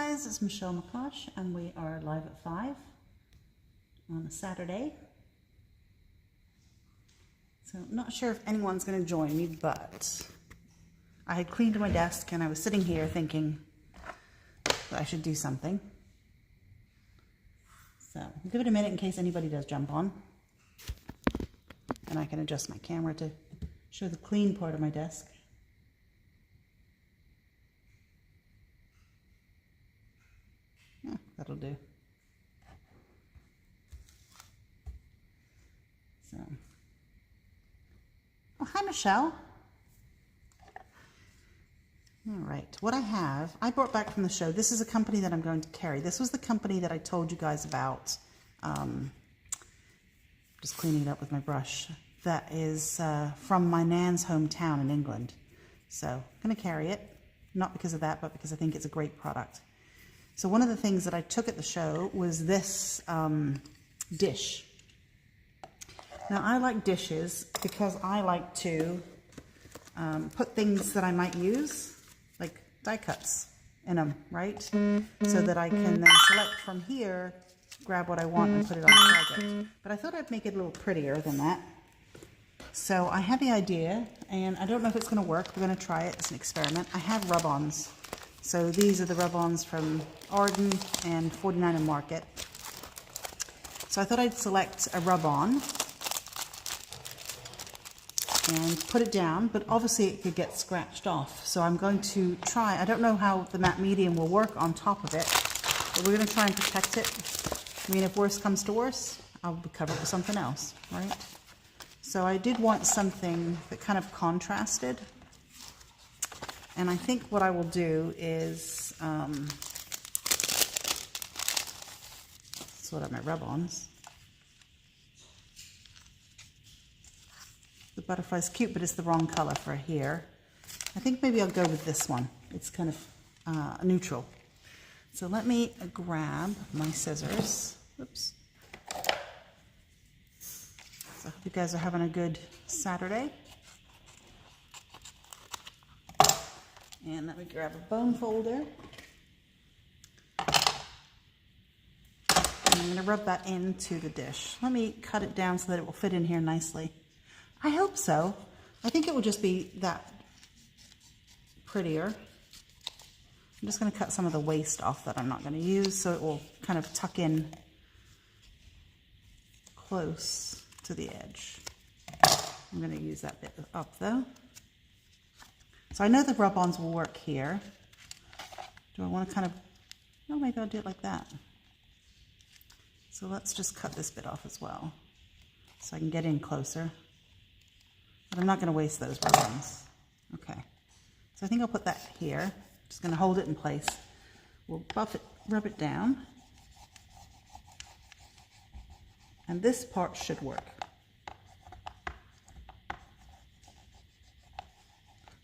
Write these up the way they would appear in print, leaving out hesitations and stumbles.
guys, it's Michelle McCosh and we are live at 5 on a Saturday. So I'm not sure if anyone's going to join me, but I had cleaned my desk and I was sitting here thinking that I should do something. So I'll give it a minute in case anybody does jump on. And I can adjust my camera to show the clean part of my desk. Yeah, that'll do. So, oh, hi Michelle. All right, what I brought back from the show, this is a company that I'm going to carry. This was the company that I told you guys about, just cleaning it up with my brush. That is from my nan's hometown in England. So I'm going to carry it, not because of that, but because I think it's a great product. So one of the things that I took at the show was this dish. Now I like dishes because I like to put things that I might use, like die cuts in them, right? So that I can then select from here, grab what I want and put it on the project. But I thought I'd make it a little prettier than that. So I had the idea, and I don't know if it's going to work. We're going to try it as an experiment. I have rub-ons. So these are the rub-ons from Arden and 49 and Market. So I thought I'd select a rub-on and put it down, but obviously it could get scratched off. So I'm going to try, I don't know how the matte medium will work on top of it, but we're going to try and protect it. I mean, if worse comes to worse, I'll cover it with something else, right? So I did want something that kind of contrasted. And I think what I will do is, sort out my rub-ons. The butterfly's cute, but it's the wrong color for here. I think maybe I'll go with this one. It's kind of neutral. So let me grab my scissors. Oops. So I hope you guys are having a good Saturday. And let me grab a bone folder. And I'm going to rub that into the dish. Let me cut it down so that it will fit in here nicely. I hope so. I think it will just be that prettier. I'm just going to cut some of the waste off that I'm not going to use so it will kind of tuck in close to the edge. I'm going to use that bit up though. So I know the rub-ons will work here. Do I want to kind of, oh, maybe I'll do it like that. So let's just cut this bit off as well so I can get in closer. But I'm not going to waste those rub-ons. Okay. So I think I'll put that here. Just going to hold it in place. We'll buff it, rub it down. And this part should work.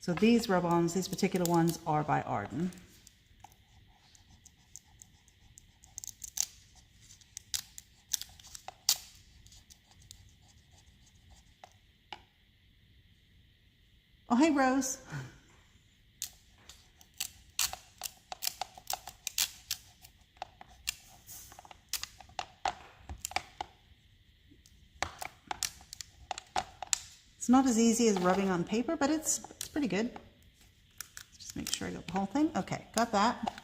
So these rub-ons, these particular ones, are by Arden. Oh, hey, Rose. It's not as easy as rubbing on paper, but it's pretty good. Just make sure I got the whole thing. Okay, got that.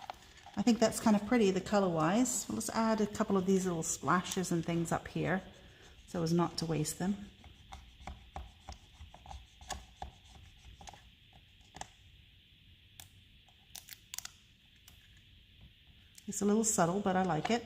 I think that's kind of pretty, the color-wise. Well, let's add a couple of these little splashes and things up here so as not to waste them. It's a little subtle, but I like it.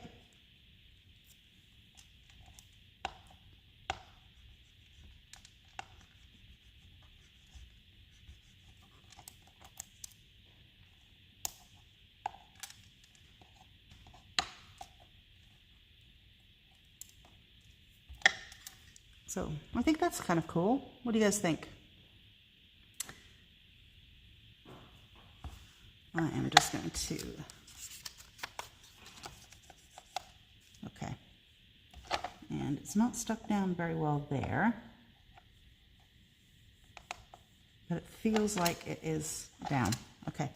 So I think that's kind of cool. What do you guys think? I am just going to, okay. And it's not stuck down very well there, but it feels like it is down. Okay.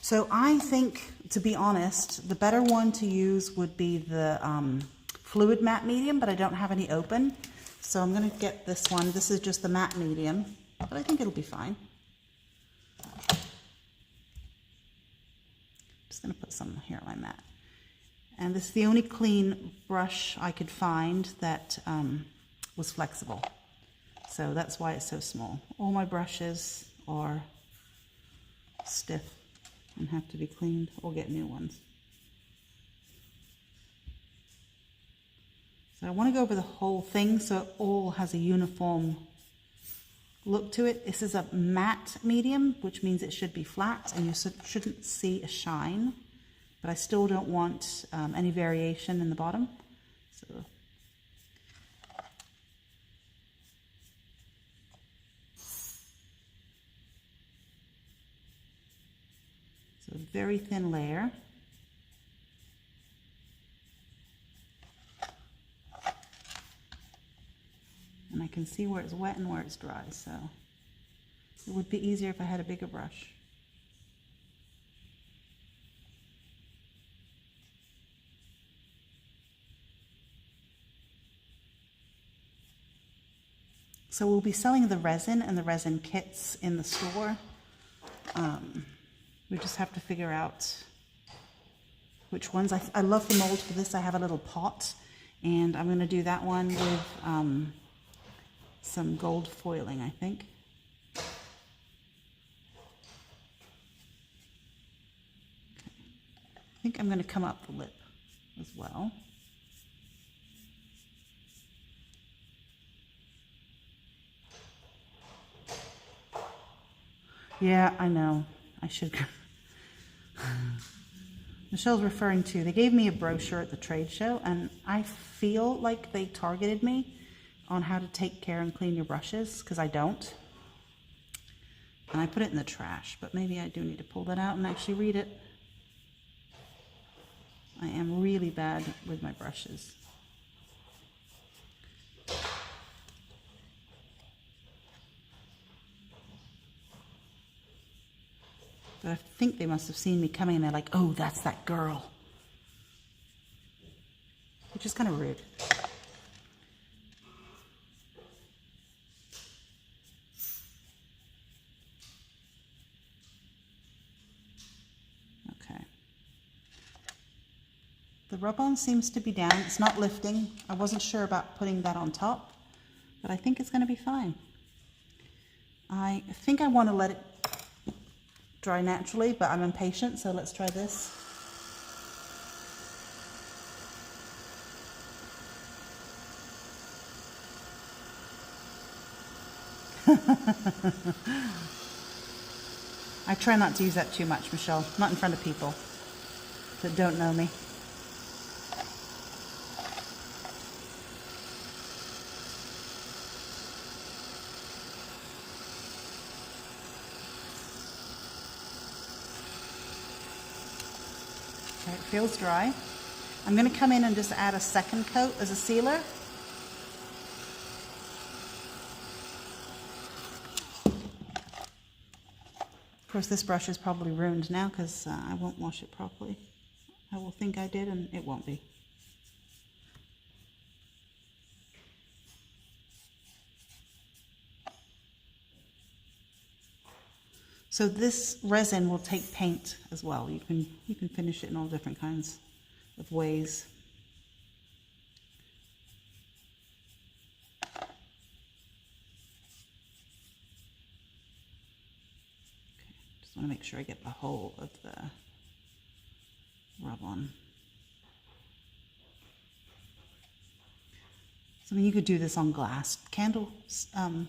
So I think, to be honest, the better one to use would be the fluid matte medium, but I don't have any open. So I'm going to get this one. This is just the matte medium, but I think it'll be fine. Just going to put some here on my mat. And this is the only clean brush I could find that was flexible. So that's why it's so small. All my brushes are stiff and have to be cleaned or get new ones. So I want to go over the whole thing so it all has a uniform look to it. This is a matte medium, which means it should be flat and you shouldn't see a shine, but I still don't want any variation in the bottom. So a very thin layer. And I can see where it's wet and where it's dry, so it would be easier if I had a bigger brush. So we'll be selling the resin and the resin kits in the store. We just have to figure out which ones. I love the mold for this. I have a little pot, and I'm going to do that one with some gold foiling, I think. Okay. I think I'm going to come up the lip as well. Yeah, I know. I should. Michelle's referring to, they gave me a brochure at the trade show, and I feel like they targeted me on how to take care and clean your brushes, because I don't. And I put it in the trash, but maybe I do need to pull that out and actually read it. I am really bad with my brushes. But I think they must have seen me coming and they're like, oh, that's that girl. Which is kind of rude. Okay. The rub-on seems to be down. It's not lifting. I wasn't sure about putting that on top, but I think it's going to be fine. I think I want to let it dry naturally, but I'm impatient, so let's try this. I try not to use that too much, Michelle, not in front of people that don't know me. Okay, it feels dry. I'm going to come in and just add a second coat as a sealer. Of course, this brush is probably ruined now because I won't wash it properly. I will think I did, and it won't be. So this resin will take paint as well. You can finish it in all different kinds of ways. Okay, just want to make sure I get the whole of the rub-on. So I mean, you could do this on glass candle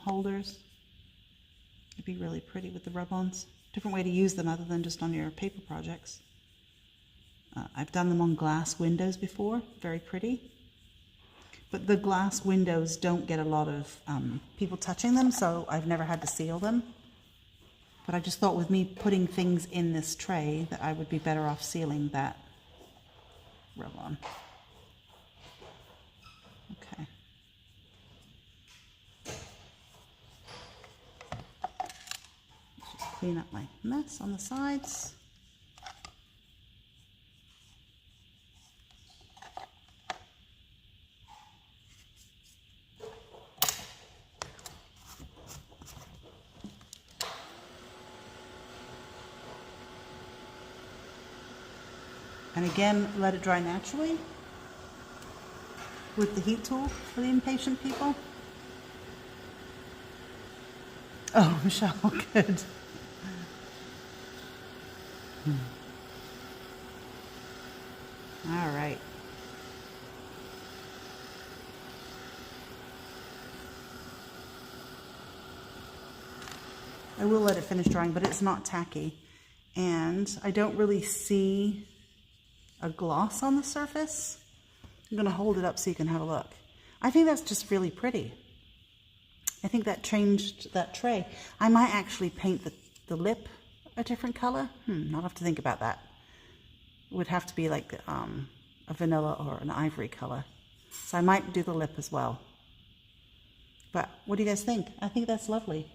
holders. It'd be really pretty with the rub-ons. Different way to use them other than just on your paper projects. I've done them on glass windows before, very pretty. But the glass windows don't get a lot of people touching them, so I've never had to seal them. But I just thought with me putting things in this tray that I would be better off sealing that rub-on. Okay. Clean up my mess on the sides. And again, let it dry naturally with the heat tool for the impatient people. Oh, Michelle, good. All right. I will let it finish drying, but it's not tacky. And I don't really see a gloss on the surface. I'm going to hold it up so you can have a look. I think that's just really pretty. I think that changed that tray. I might actually paint the lip a different color. I'll have to think about that. It would have to be like a vanilla or an ivory color. So I might do the lip as well. But what do you guys think? I think that's lovely.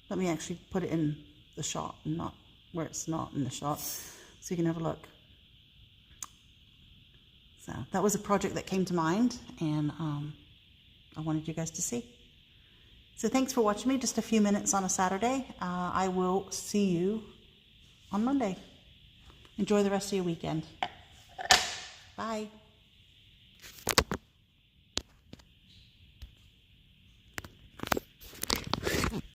Let me actually put it in the shot and not where it's not in the shot so you can have a look. So that was a project that came to mind, and I wanted you guys to see. So thanks for watching me, just a few minutes on a Saturday. I will see you on Monday. Enjoy the rest of your weekend. Bye.